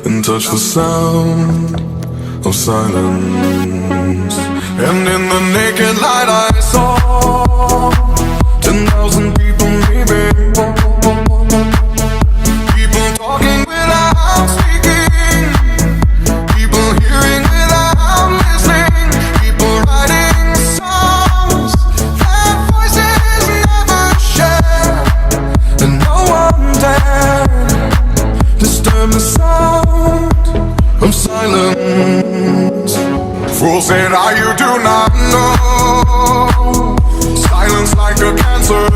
and touch the sound of silence. And in the naked light I saw 10,000 people maybe, people talking without speaking, people hearing without listening, people writing songs that voices never share, and no one dared disturb the sound of silence. Fool said, you do not know. Silence like a cancer